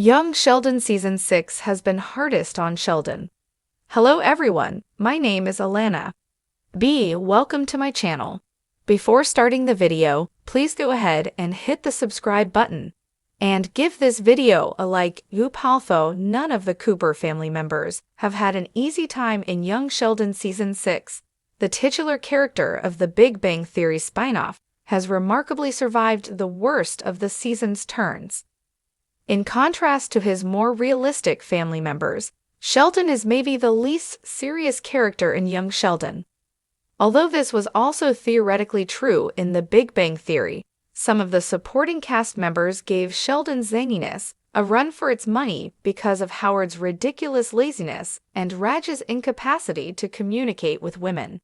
Young Sheldon Season 6 has been hardest on Sheldon. Hello everyone, my name is Alana. Welcome to my channel. Before starting the video, please go ahead and hit the subscribe button. And give this video a like. Although none of the Cooper family members have had an easy time in Young Sheldon Season 6, the titular character of the Big Bang Theory spin-off has remarkably survived the worst of the season's turns. In contrast to his more realistic family members, Sheldon is maybe the least serious character in Young Sheldon. Although this was also theoretically true in The Big Bang Theory, some of the supporting cast members gave Sheldon's zaniness a run for its money because of Howard's ridiculous laziness and Raj's incapacity to communicate with women.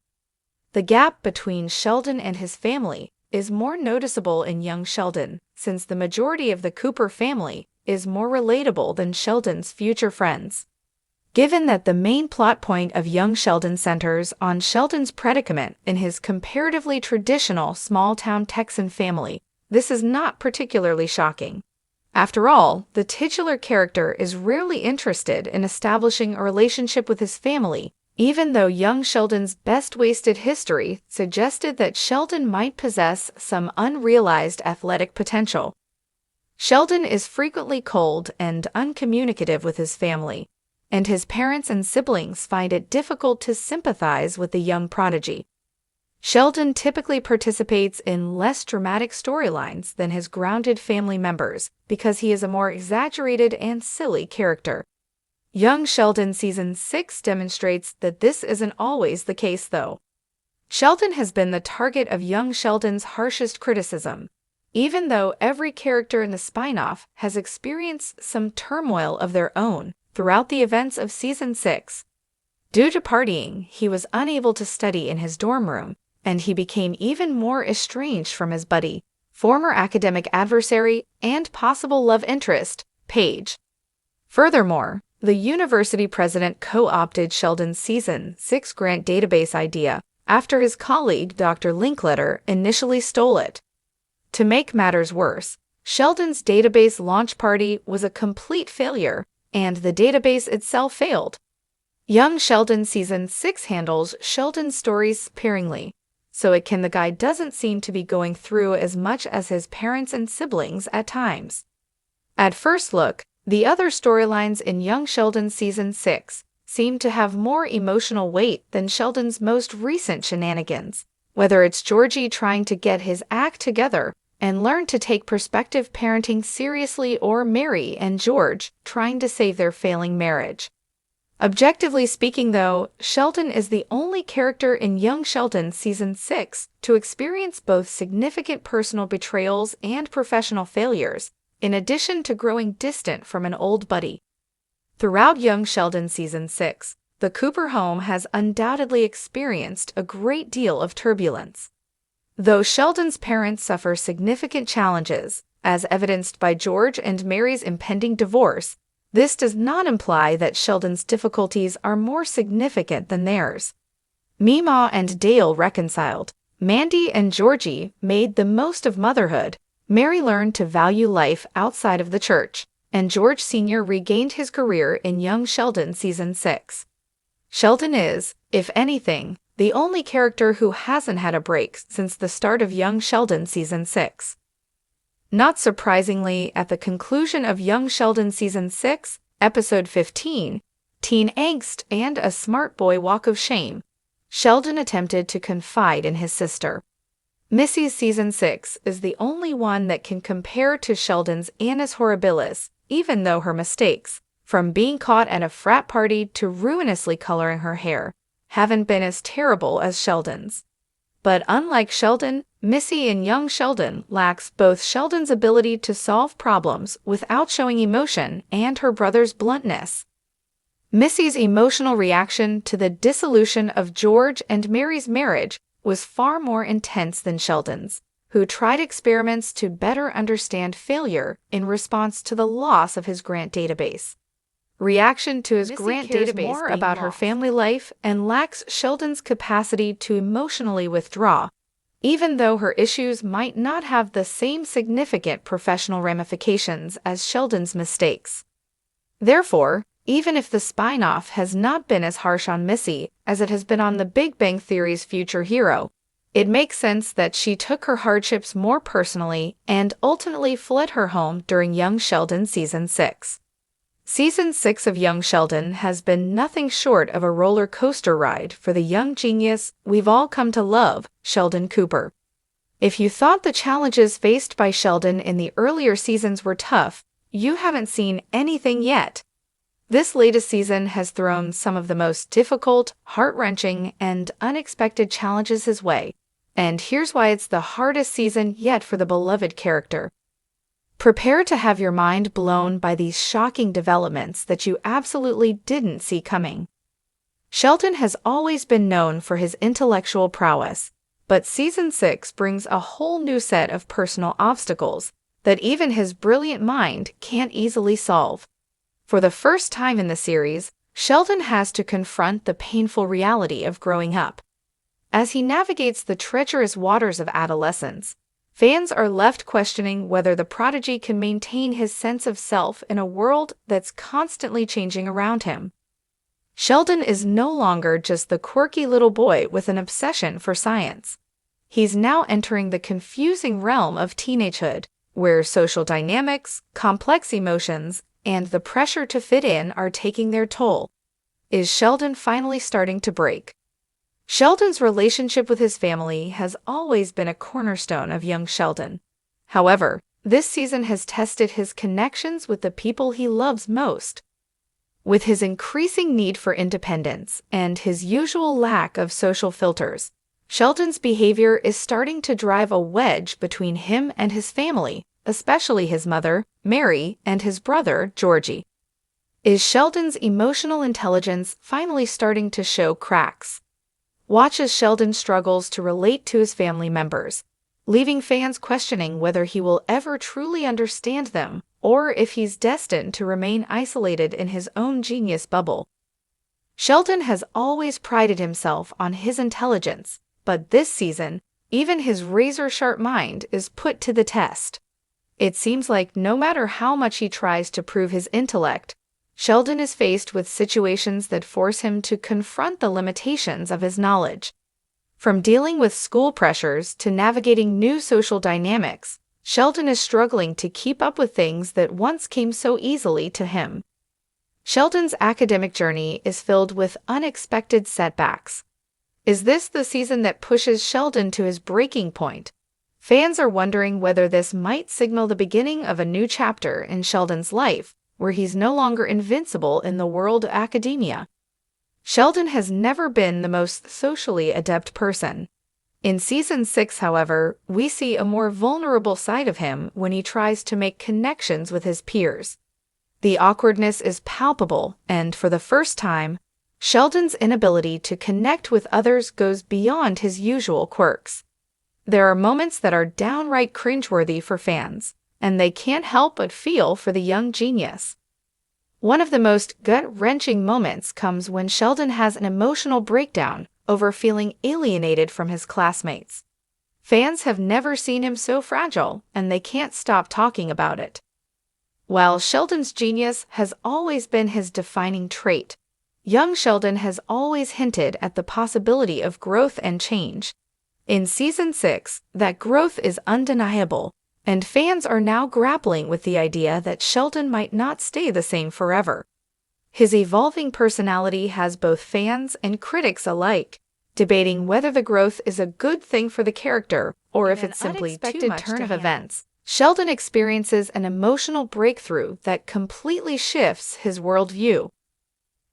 The gap between Sheldon and his family is more noticeable in Young Sheldon, since the majority of the Cooper family is more relatable than Sheldon's future friends. Given that the main plot point of Young Sheldon centers on Sheldon's predicament in his comparatively traditional small-town Texan family, this is not particularly shocking. After all, the titular character is rarely interested in establishing a relationship with his family, even though Young Sheldon's best-wasted history suggested that Sheldon might possess some unrealized athletic potential. Sheldon is frequently cold and uncommunicative with his family, and his parents and siblings find it difficult to sympathize with the young prodigy. Sheldon typically participates in less dramatic storylines than his grounded family members because he is a more exaggerated and silly character. Young Sheldon Season 6 demonstrates that this isn't always the case, though. Sheldon has been the target of Young Sheldon's harshest criticism, even though every character in the spin-off has experienced some turmoil of their own throughout the events of Season 6. Due to partying, he was unable to study in his dorm room, and he became even more estranged from his buddy, former academic adversary, and possible love interest, Paige. Furthermore, the university president co-opted Sheldon's Season 6 grant database idea after his colleague Dr. Linkletter initially stole it. To make matters worse, Sheldon's database launch party was a complete failure, and the database itself failed. Young Sheldon Season 6 handles Sheldon's stories sparingly, so the guy doesn't seem to be going through as much as his parents and siblings at times. At first look, the other storylines in Young Sheldon Season 6 seem to have more emotional weight than Sheldon's most recent shenanigans, whether it's Georgie trying to get his act together and learn to take perspective parenting seriously, or Mary and George trying to save their failing marriage. Objectively speaking, though, Sheldon is the only character in Young Sheldon Season 6 to experience both significant personal betrayals and professional failures, in addition to growing distant from an old buddy. Throughout Young Sheldon Season 6, the Cooper home has undoubtedly experienced a great deal of turbulence. Though Sheldon's parents suffer significant challenges, as evidenced by George and Mary's impending divorce, this does not imply that Sheldon's difficulties are more significant than theirs. Meemaw and Dale reconciled, Mandy and Georgie made the most of motherhood, Mary learned to value life outside of the church, and George Sr. regained his career in Young Sheldon Season 6. Sheldon is, if anything, the only character who hasn't had a break since the start of Young Sheldon Season 6. Not surprisingly, at the conclusion of Young Sheldon Season 6, Episode 15, Teen Angst and a Smart Boy Walk of Shame, Sheldon attempted to confide in his sister. Missy's Season 6 is the only one that can compare to Sheldon's Annus Horribilis, even though her mistakes, from being caught at a frat party to ruinously coloring her hair, haven't been as terrible as Sheldon's. But unlike Sheldon, Missy in Young Sheldon lacks both Sheldon's ability to solve problems without showing emotion and her brother's bluntness. Missy's emotional reaction to the dissolution of George and Mary's marriage was far more intense than Sheldon's, who tried experiments to better understand failure in response to the loss of his grant database. Reaction to his grant database more about her family life and lacks Sheldon's capacity to emotionally withdraw, even though her issues might not have the same significant professional ramifications as Sheldon's mistakes. Therefore, even if the spin-off has not been as harsh on Missy as it has been on The Big Bang Theory's future hero, it makes sense that she took her hardships more personally and ultimately fled her home during Young Sheldon Season 6. Season 6 of Young Sheldon has been nothing short of a roller coaster ride for the young genius we've all come to love, Sheldon Cooper. If you thought the challenges faced by Sheldon in the earlier seasons were tough, you haven't seen anything yet. This latest season has thrown some of the most difficult, heart-wrenching, and unexpected challenges his way. And here's why it's the hardest season yet for the beloved character. Prepare to have your mind blown by these shocking developments that you absolutely didn't see coming. Sheldon has always been known for his intellectual prowess, but Season 6 brings a whole new set of personal obstacles that even his brilliant mind can't easily solve. For the first time in the series, Sheldon has to confront the painful reality of growing up. As he navigates the treacherous waters of adolescence, fans are left questioning whether the prodigy can maintain his sense of self in a world that's constantly changing around him. Sheldon is no longer just the quirky little boy with an obsession for science. He's now entering the confusing realm of teenagehood, where social dynamics, complex emotions, and the pressure to fit in are taking their toll. Is Sheldon finally starting to break? Sheldon's relationship with his family has always been a cornerstone of Young Sheldon. However, this season has tested his connections with the people he loves most. With his increasing need for independence and his usual lack of social filters, Sheldon's behavior is starting to drive a wedge between him and his family, especially his mother, Mary, and his brother, Georgie. Is Sheldon's emotional intelligence finally starting to show cracks? Watch as Sheldon struggles to relate to his family members, leaving fans questioning whether he will ever truly understand them or if he's destined to remain isolated in his own genius bubble. Sheldon has always prided himself on his intelligence, but this season, even his razor-sharp mind is put to the test. It seems like no matter how much he tries to prove his intellect, Sheldon is faced with situations that force him to confront the limitations of his knowledge. From dealing with school pressures to navigating new social dynamics, Sheldon is struggling to keep up with things that once came so easily to him. Sheldon's academic journey is filled with unexpected setbacks. Is this the season that pushes Sheldon to his breaking point? Fans are wondering whether this might signal the beginning of a new chapter in Sheldon's life, where he's no longer invincible in the world of academia. Sheldon has never been the most socially adept person. In Season 6, however, we see a more vulnerable side of him when he tries to make connections with his peers. The awkwardness is palpable, and for the first time, Sheldon's inability to connect with others goes beyond his usual quirks. There are moments that are downright cringeworthy for fans, and they can't help but feel for the young genius. One of the most gut-wrenching moments comes when Sheldon has an emotional breakdown over feeling alienated from his classmates. Fans have never seen him so fragile, and they can't stop talking about it. While Sheldon's genius has always been his defining trait, young Sheldon has always hinted at the possibility of growth and change. In Season 6, that growth is undeniable, and fans are now grappling with the idea that Sheldon might not stay the same forever. His evolving personality has both fans and critics alike debating whether the growth is a good thing for the character or if it's simply too much turn of events. Sheldon experiences an emotional breakthrough that completely shifts his worldview.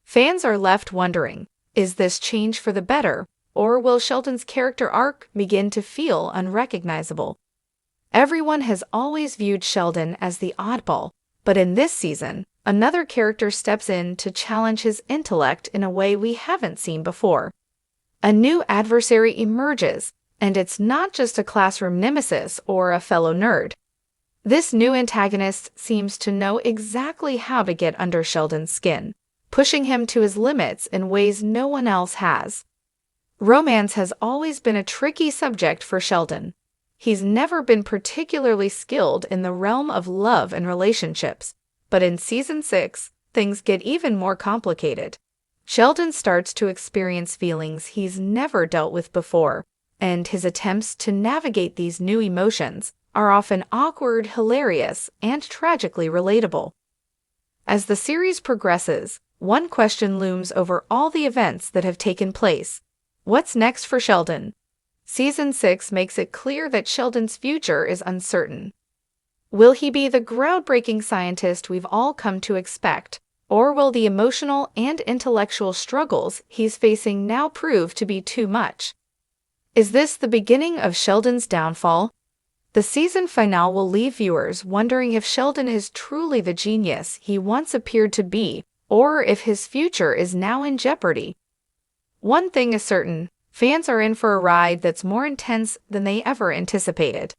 Fans are left wondering, is this change for the better, or will Sheldon's character arc begin to feel unrecognizable? Everyone has always viewed Sheldon as the oddball, but in this season, another character steps in to challenge his intellect in a way we haven't seen before. A new adversary emerges, and it's not just a classroom nemesis or a fellow nerd. This new antagonist seems to know exactly how to get under Sheldon's skin, pushing him to his limits in ways no one else has. Romance has always been a tricky subject for Sheldon. He's never been particularly skilled in the realm of love and relationships, but in Season 6, things get even more complicated. Sheldon starts to experience feelings he's never dealt with before, and his attempts to navigate these new emotions are often awkward, hilarious, and tragically relatable. As the series progresses, one question looms over all the events that have taken place. What's next for Sheldon? Season 6 makes it clear that Sheldon's future is uncertain. Will he be the groundbreaking scientist we've all come to expect, or will the emotional and intellectual struggles he's facing now prove to be too much? Is this the beginning of Sheldon's downfall? The season finale will leave viewers wondering if Sheldon is truly the genius he once appeared to be, or if his future is now in jeopardy. One thing is certain, fans are in for a ride that's more intense than they ever anticipated.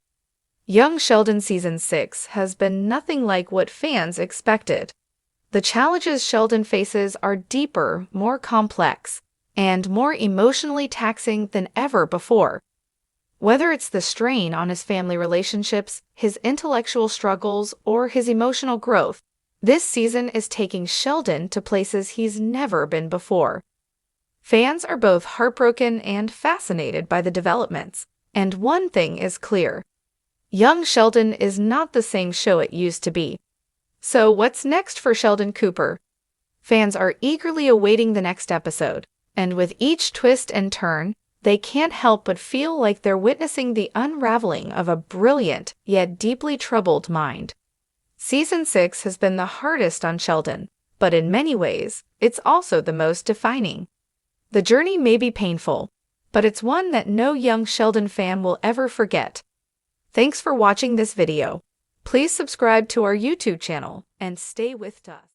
Young Sheldon Season 6 has been nothing like what fans expected. The challenges Sheldon faces are deeper, more complex, and more emotionally taxing than ever before. Whether it's the strain on his family relationships, his intellectual struggles, or his emotional growth, this season is taking Sheldon to places he's never been before. Fans are both heartbroken and fascinated by the developments, and one thing is clear. Young Sheldon is not the same show it used to be. So what's next for Sheldon Cooper? Fans are eagerly awaiting the next episode, and with each twist and turn, they can't help but feel like they're witnessing the unraveling of a brilliant yet deeply troubled mind. Season 6 has been the hardest on Sheldon, but in many ways, it's also the most defining. The journey may be painful, but it's one that no young Sheldon fan will ever forget. Thanks for watching this video. Please subscribe to our YouTube channel and stay with us.